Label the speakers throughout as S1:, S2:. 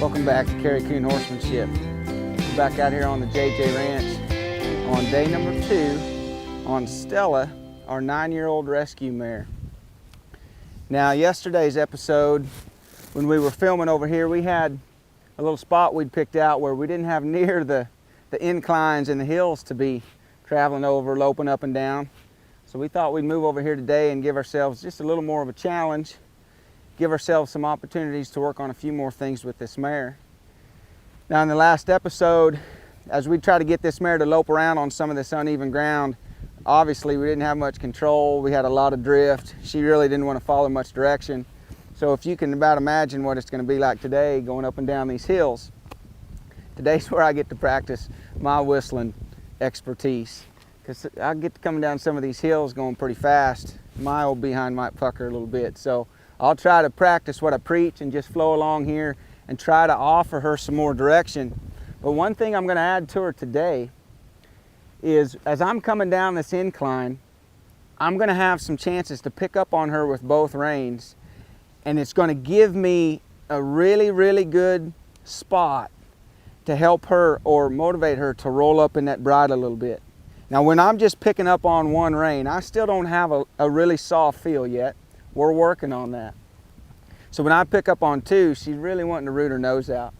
S1: Welcome back to Kerry Kuhn Horsemanship. We're back out here on the JJ Ranch on day number 2 on Stella, our 9-year-old rescue mare. Now, yesterday's episode, when we were filming over here, we had a little spot we'd picked out where we didn't have near the inclines and the hills to be traveling over, loping up and down. So we thought we'd move over here today and give ourselves just a little more of a challenge, give ourselves some opportunities to work on a few more things with this mare. Now, in the last episode, as we try to get this mare to lope around on some of this uneven ground, obviously we didn't have much control. We had a lot of drift. She really didn't want to follow much direction. So if you can about imagine what it's going to be like today going up and down these hills, today's where I get to practice my whistling expertise, because I get to come down some of these hills going pretty fast. My old behind might pucker a little bit. So I'll try to practice what I preach and just flow along here and try to offer her some more direction. But one thing I'm going to add to her today is, as I'm coming down this incline, I'm going to have some chances to pick up on her with both reins, and it's going to give me a really, really good spot to help her or motivate her to roll up in that bridle a little bit. Now, when I'm just picking up on one rein, I still don't have a really soft feel yet. We're working on that. So when I pick up on 2, she's really wanting to root her nose out.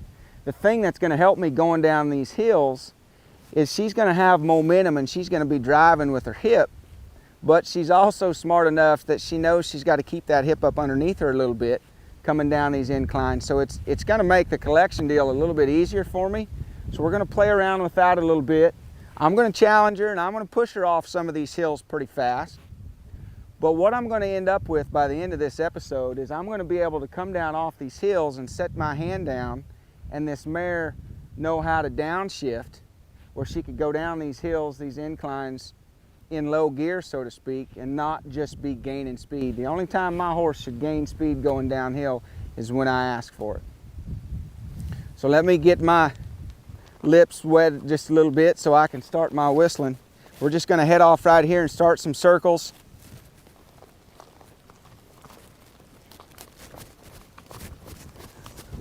S1: The thing that's going to help me going down these hills is she's going to have momentum and she's going to be driving with her hip, but she's also smart enough that she knows she's got to keep that hip up underneath her a little bit coming down these inclines. So it's going to make the collection deal a little bit easier for me. So we're going to play around with that a little bit. I'm going to challenge her and I'm going to push her off some of these hills pretty fast. But what I'm going to end up with by the end of this episode is I'm going to be able to come down off these hills and set my hand down, and this mare know how to downshift, where she could go down these hills, these inclines, in low gear, so to speak, and not just be gaining speed. The only time my horse should gain speed going downhill is when I ask for it. So let me get my lips wet just a little bit so I can start my whistling. We're just going to head off right here and start some circles.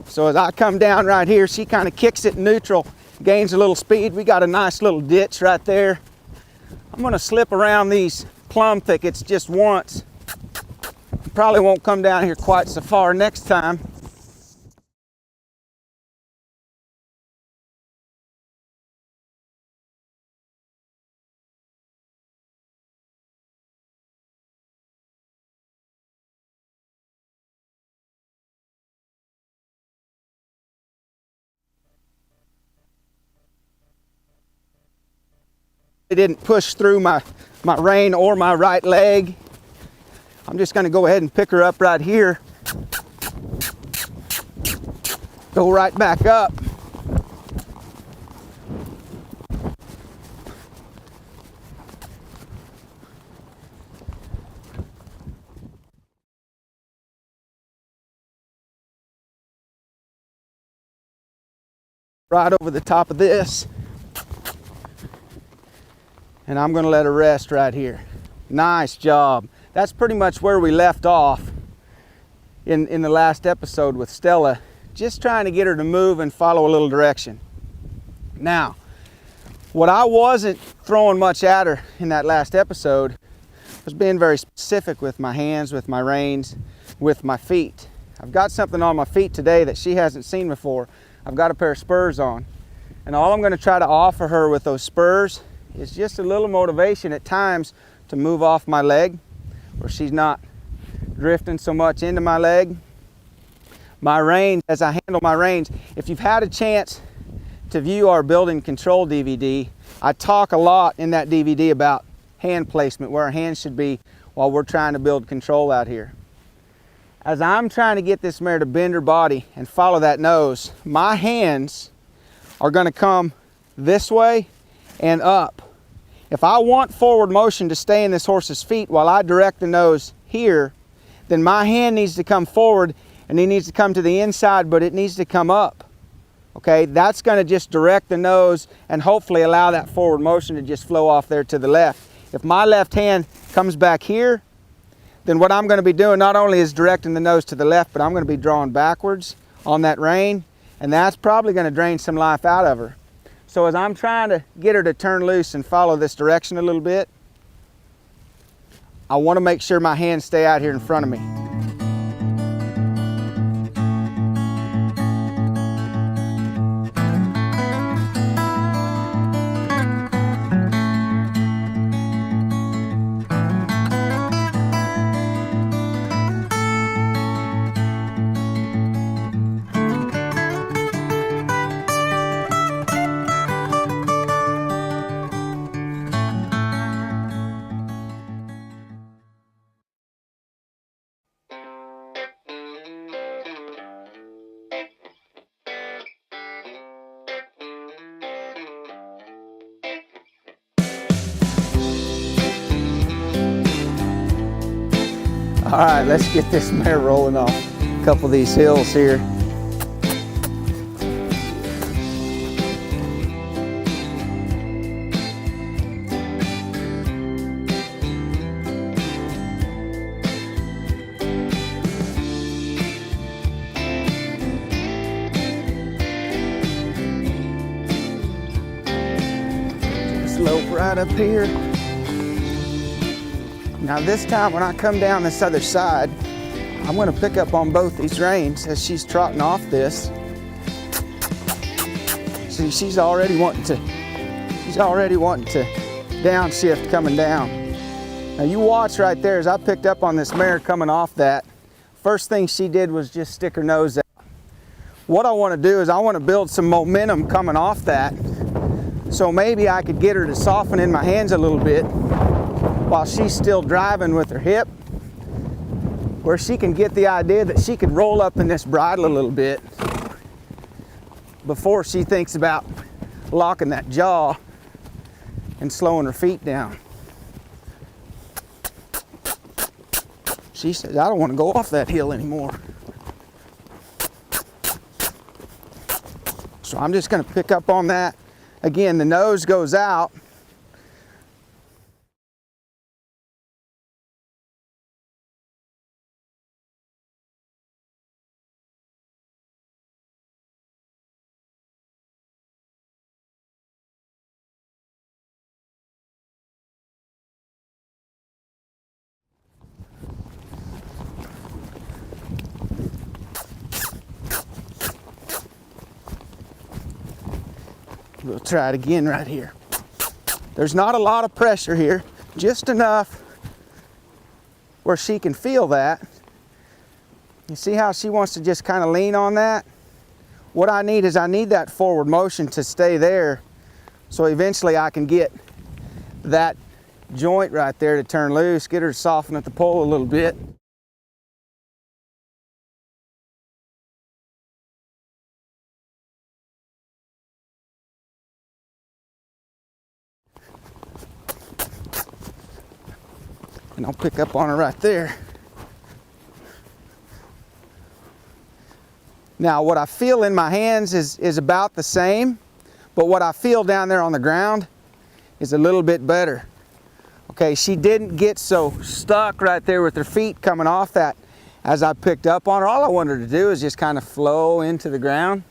S1: So as I come down right here, she kind of kicks it neutral, gains a little speed. We got a nice little ditch right there. I'm going to slip around these plum thickets just once. Probably won't come down here quite so far next time. It didn't push through my rein or my right leg. I'm just going to go ahead and pick her up right here. Go right back up. Right over the top of this. And I'm going to let her rest right here. Nice job. That's pretty much where we left off in the last episode with Stella, just trying to get her to move and follow a little direction. Now, what I wasn't throwing much at her in that last episode was being very specific with my hands, with my reins, with my feet. I've got something on my feet today that she hasn't seen before. I've got a pair of spurs on. And all I'm going to try to offer her with those spurs is just a little motivation at times to move off my leg, where she's not drifting so much into my leg. My reins, as I handle my reins, if you've had a chance to view our building control DVD, I talk a lot in that DVD about hand placement, where our hands should be while we're trying to build control out here. As I'm trying to get this mare to bend her body and follow that nose, my hands are going to come this way and up. If I want forward motion to stay in this horse's feet while I direct the nose here, then my hand needs to come forward and it needs to come to the inside, but it needs to come up. Okay, that's going to just direct the nose and hopefully allow that forward motion to just flow off there to the left. If my left hand comes back here, then what I'm going to be doing not only is directing the nose to the left, but I'm going to be drawing backwards on that rein, And that's probably going to drain some life out of her. So as I'm trying to get her to turn loose and follow this direction a little bit, I want to make sure my hands stay out here in front of me. All right, let's get this mare rolling off a couple of these hills here. Slope right up here. Now this time when I come down this other side, I'm going to pick up on both these reins as she's trotting off this. See, she's already wanting to downshift coming down. Now you watch right there as I picked up on this mare coming off that. First thing she did was just stick her nose out. What I want to do is I want to build some momentum coming off that. So maybe I could get her to soften in my hands a little bit while she's still driving with her hip, where she can get the idea that she could roll up in this bridle a little bit before she thinks about locking that jaw and slowing her feet down. She says, I don't want to go off that hill anymore. So I'm just going to pick up on that. Again, the nose goes out. We'll try it again right here. There's not a lot of pressure here, just enough where she can feel that. You see how she wants to just kind of lean on that? What I need is I need that forward motion to stay there, so eventually I can get that joint right there to turn loose, get her to soften at the pole a little bit. And I'll pick up on her right there. Now what I feel in my hands is about the same, but what I feel down there on the ground is a little bit better. Okay, she didn't get so stuck right there with her feet coming off that as I picked up on her. All I wanted her to do is just kind of flow into the ground.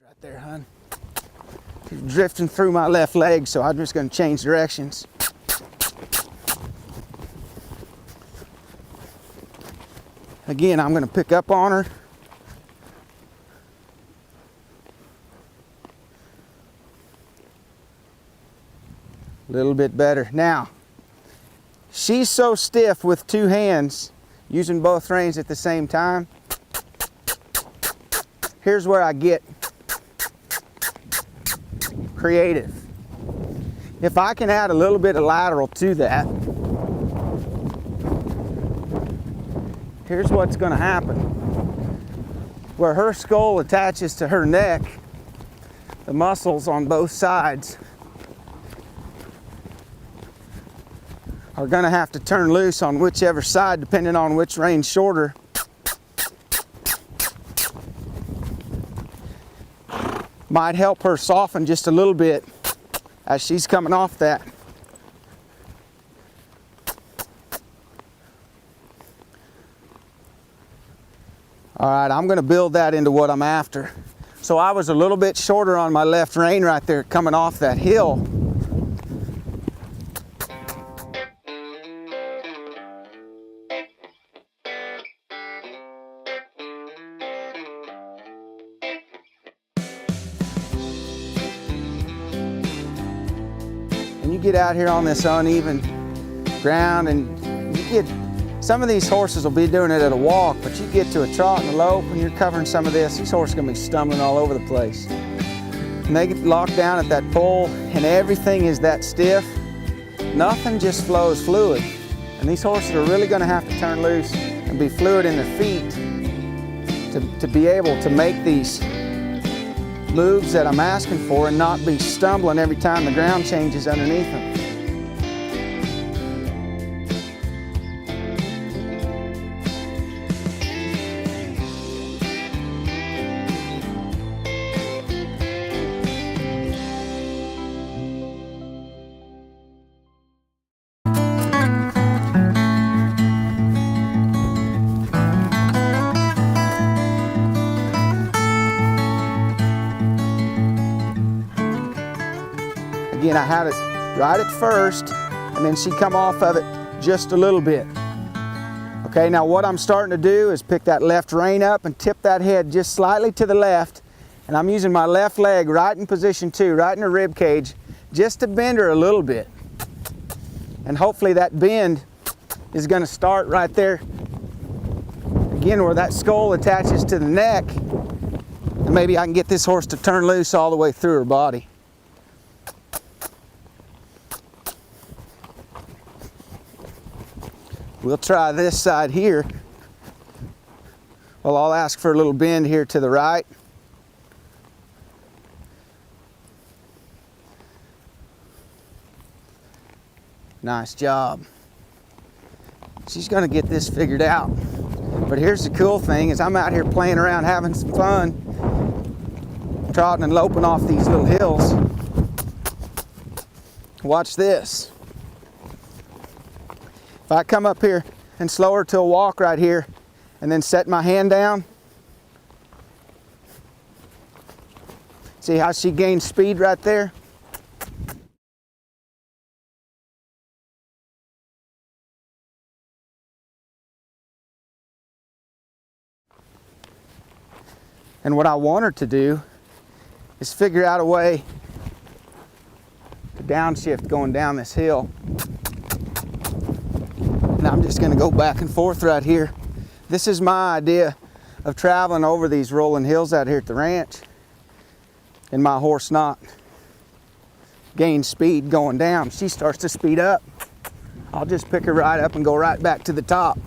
S1: Right there, hon. She's drifting through my left leg, so I'm just going to change directions. Again, I'm going to pick up on her. A little bit better. Now, she's so stiff with two hands, using both reins at the same time. Here's where I get creative. If I can add a little bit of lateral to that, here's what's going to happen. Where her skull attaches to her neck, the muscles on both sides are going to have to turn loose on whichever side, depending on which rein's shorter. might help her soften just a little bit as she's coming off that. All right, I'm going to build that into what I'm after. So I was a little bit shorter on my left rein right there coming off that hill. And you get out here on this uneven ground and you get, some of these horses will be doing it at a walk, but you get to a trot and a lope and you're covering some of this, these horses are going to be stumbling all over the place. And they get locked down at that pole and everything is that stiff. Nothing just flows fluid. And these horses are really going to have to turn loose and be fluid in their feet to be able to make these moves that I'm asking for and not be stumbling every time the ground changes underneath them. Again, I had it right at first, and then she come off of it just a little bit. Okay, now what I'm starting to do is pick that left rein up and tip that head just slightly to the left, and I'm using my left leg right in position 2, right in her rib cage, just to bend her a little bit. And hopefully that bend is going to start right there, again, where that skull attaches to the neck, and maybe I can get this horse to turn loose all the way through her body. We'll try this side here. Well, I'll ask for a little bend here to the right. Nice job. She's going to get this figured out. But here's the cool thing is I'm out here playing around having some fun, trotting and loping off these little hills. Watch this. If I come up here and slow her to a walk right here and then set my hand down, see how she gains speed right there? And what I want her to do is figure out a way to downshift going down this hill. And I'm just going to go back and forth right here. This is my idea of traveling over these rolling hills out here at the ranch, and my horse not gain speed going down. She starts to speed up. I'll just pick her right up and go right back to the top.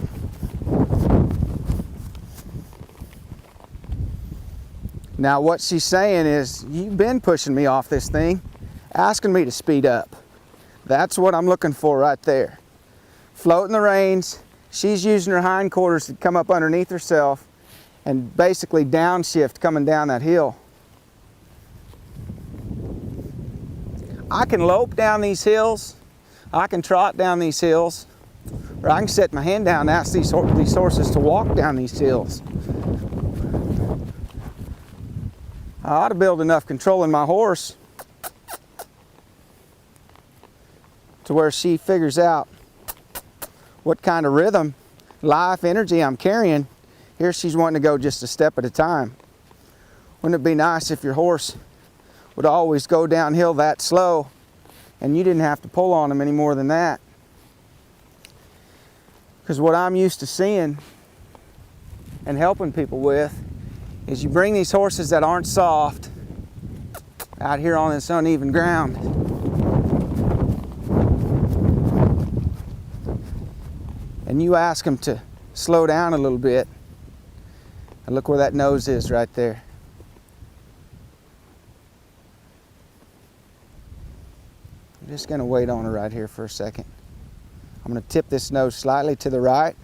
S1: Now what she's saying is, you've been pushing me off this thing, asking me to speed up. That's what I'm looking for right there. Floating the reins, she's using her hindquarters to come up underneath herself and basically downshift coming down that hill. I can lope down these hills, I can trot down these hills, or I can set my hand down and ask these horses to walk down these hills. I ought to build enough control in my horse to where she figures out what kind of rhythm, life, energy I'm carrying. Here she's wanting to go just a step at a time. Wouldn't it be nice if your horse would always go downhill that slow and you didn't have to pull on him any more than that? Because what I'm used to seeing and helping people with is you bring these horses that aren't soft out here on this uneven ground. And you ask them to slow down a little bit. And look where that nose is right there. I'm just going to wait on her right here for a second. I'm going to tip this nose slightly to the right.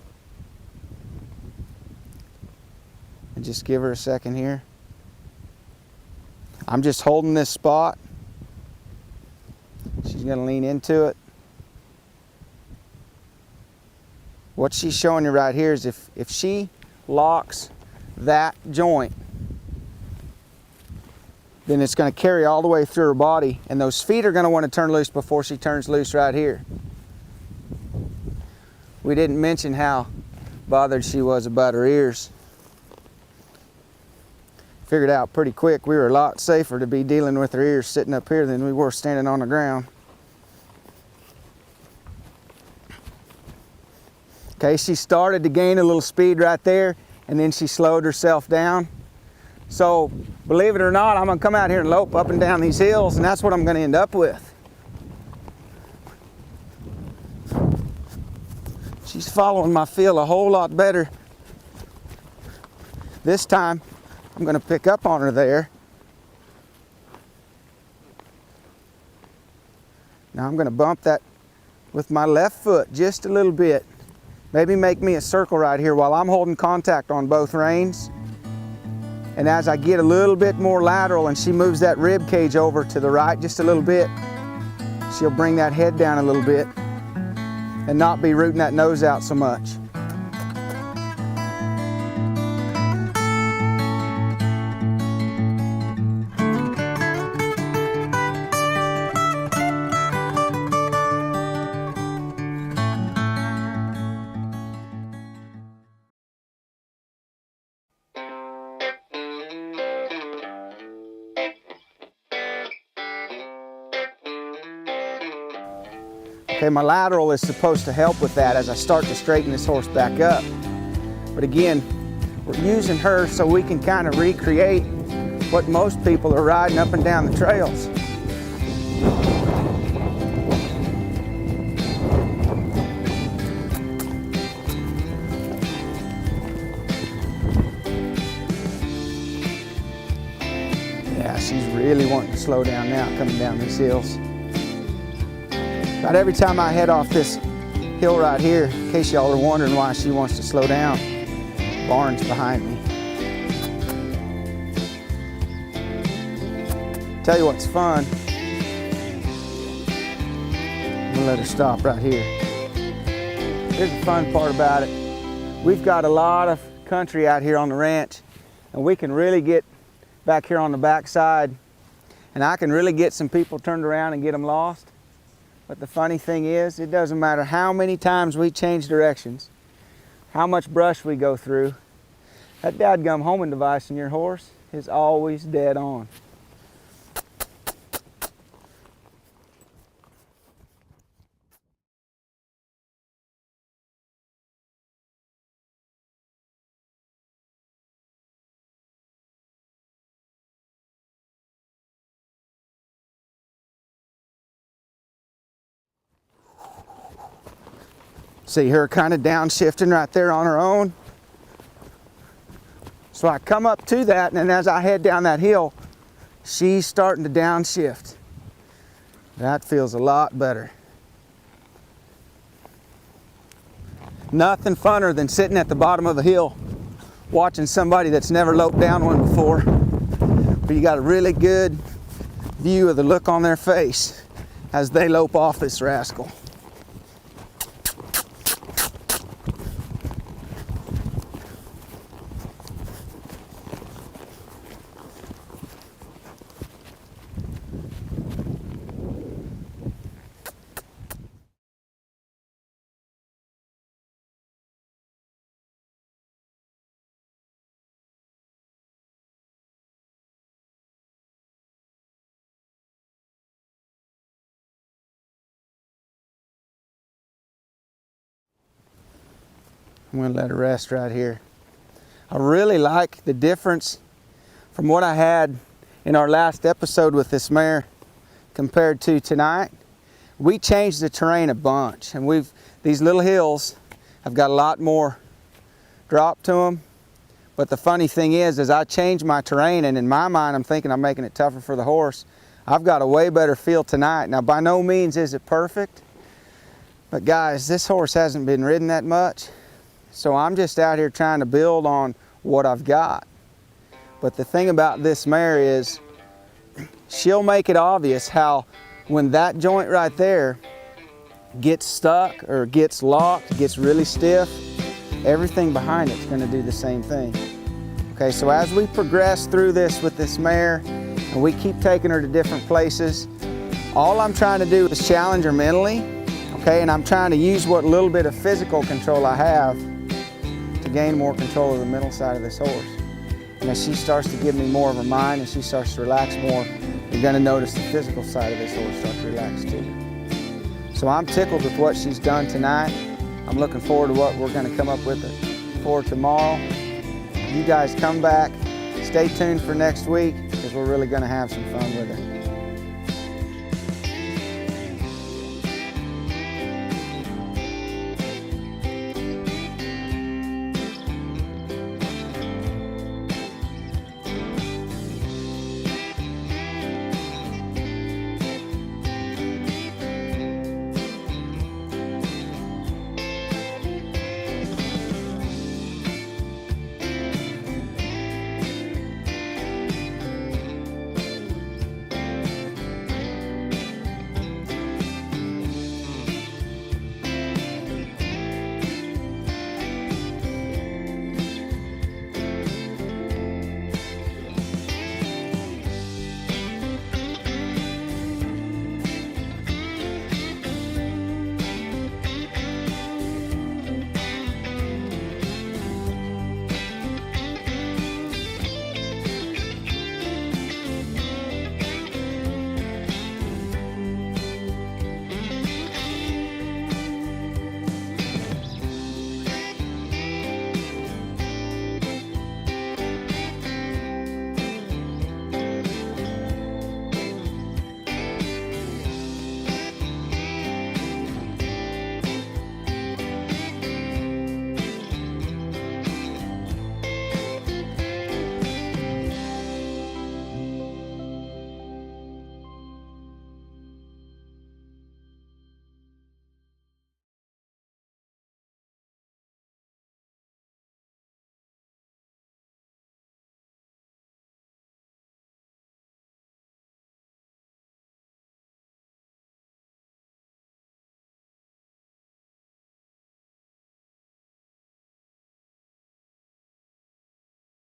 S1: And just give her a second here. I'm just holding this spot. She's going to lean into it. What she's showing you right here is if she locks that joint, then it's going to carry all the way through her body, and those feet are going to want to turn loose before she turns loose right here. We didn't mention how bothered she was about her ears. Figured out pretty quick we were a lot safer to be dealing with her ears sitting up here than we were standing on the ground. Okay, she started to gain a little speed right there, and then she slowed herself down. So, believe it or not, I'm going to come out here and lope up and down these hills, and that's what I'm going to end up with. She's following my feel a whole lot better. This time, I'm going to pick up on her there. Now I'm going to bump that with my left foot just a little bit. Maybe make me a circle right here while I'm holding contact on both reins. And as I get a little bit more lateral and she moves that rib cage over to the right just a little bit, she'll bring that head down a little bit and not be rooting that nose out so much. Okay, my lateral is supposed to help with that as I start to straighten this horse back up. But again, we're using her so we can kind of recreate what most people are riding up and down the trails. Yeah, she's really wanting to slow down now coming down these hills. About every time I head off this hill right here, in case y'all are wondering why she wants to slow down, barn's behind me. Tell you what's fun, I'm gonna let her stop right here. Here's the fun part about it. We've got a lot of country out here on the ranch, and we can really get back here on the back side, and I can really get some people turned around and get them lost. But the funny thing is, it doesn't matter how many times we change directions, how much brush we go through, that dadgum homing device in your horse is always dead on. See her kind of downshifting right there on her own. So I come up to that, and then as I head down that hill, she's starting to downshift. That feels a lot better. Nothing funner than sitting at the bottom of a hill watching somebody that's never loped down one before. But you got a really good view of the look on their face as they lope off this rascal. I'm going to let her rest right here. I really like the difference from what I had in our last episode with this mare compared to tonight. We changed the terrain a bunch, and these little hills have got a lot more drop to them. But the funny thing is, as I change my terrain, and in my mind I'm thinking I'm making it tougher for the horse, I've got a way better feel tonight. Now by no means is it perfect, but guys, this horse hasn't been ridden that much. So I'm just out here trying to build on what I've got. But the thing about this mare is, she'll make it obvious how when that joint right there gets stuck or gets locked, gets really stiff, everything behind it's going to do the same thing. Okay, so as we progress through this with this mare and we keep taking her to different places, all I'm trying to do is challenge her mentally, okay, and I'm trying to use what little bit of physical control I have to gain more control of the mental side of this horse. And as she starts to give me more of her mind and she starts to relax more, you're going to notice the physical side of this horse start to relax too. So I'm tickled with what she's done tonight. I'm looking forward to what we're going to come up with for tomorrow. You guys come back, stay tuned for next week because we're really going to have some fun with her.